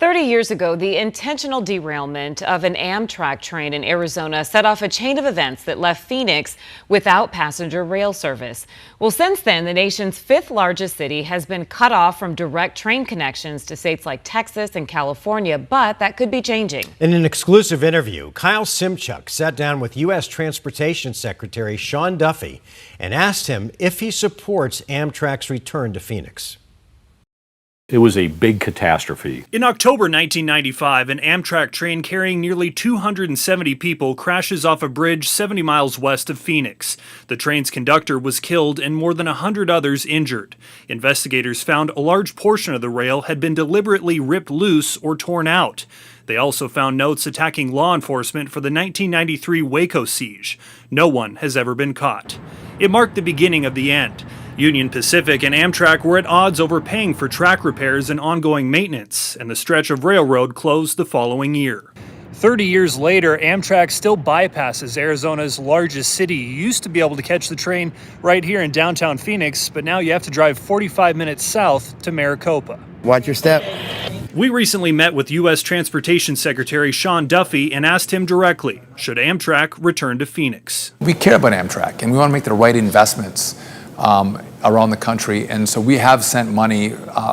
30 years ago, the intentional derailment of an Amtrak train in Arizona set off a chain of events that left Phoenix without passenger rail service. Well, since then, the nation's fifth largest city has been cut off from direct train connections to states like Texas and California, but that could be changing. In an exclusive interview, Kyle Simchuk sat down with U.S. Transportation Secretary Sean Duffy and asked him if he supports Amtrak's return to Phoenix. It was a big catastrophe. In October 1995, an Amtrak train carrying nearly 270 people crashes off a bridge 70 miles west of Phoenix. The train's conductor was killed and more than 100 others injured. Investigators found a large portion of the rail had been deliberately ripped loose or torn out. They also found notes attacking law enforcement for the 1993 Waco siege. No one has ever been caught. It marked the beginning of the end. Union Pacific and Amtrak were at odds over paying for track repairs and ongoing maintenance, and the stretch of railroad closed the following year. 30 years later, Amtrak still bypasses Arizona's largest city. You used to be able to catch the train right here in downtown Phoenix, but now you have to drive 45 minutes south to Maricopa. Watch your step. We recently met with U.S. Transportation Secretary Sean Duffy and asked him directly, should Amtrak return to Phoenix? We care about Amtrak, and we want to make the right investments around the country, and so we have sent money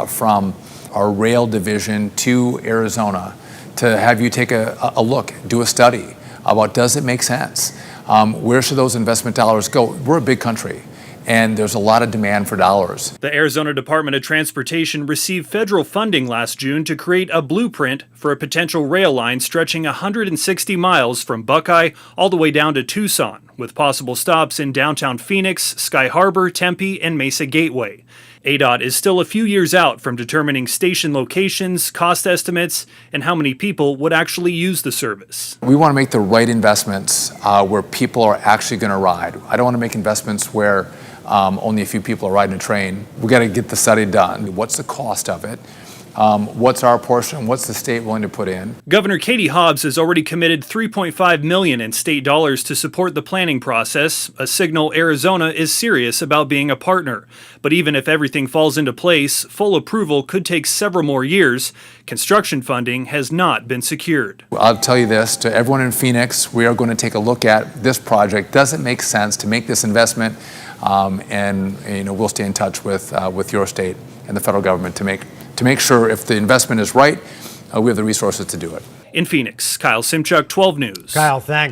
from our rail division to Arizona to have you take a look, do a study about does it make sense? Where should those investment dollars go? We're a big country, and there's a lot of demand for dollars. The Arizona Department of Transportation received federal funding last June to create a blueprint for a potential rail line stretching 160 miles from Buckeye all the way down to Tucson, with possible stops in downtown Phoenix, Sky Harbor, Tempe, and Mesa Gateway. ADOT is still a few years out from determining station locations, cost estimates, and how many people would actually use the service. We want to make the right investments where people are actually going to ride. I don't want to make investments where only a few people are riding a train. We got to get the study done. What's the cost of it? What's our portion? What's the state willing to put in? Governor Katie Hobbs has already committed $3.5 million in state dollars to support the planning process, a signal Arizona is serious about being a partner. But even if everything falls into place, full approval could take several more years. Construction funding has not been secured. I'll tell you this, to everyone in Phoenix, we are going to take a look at this project. Does it make sense to make this investment? And we'll stay in touch with your state and the federal government to make sure if the investment is right, we have the resources to do it. In Phoenix, Kyle Simchuk, 12 News. Kyle, thanks.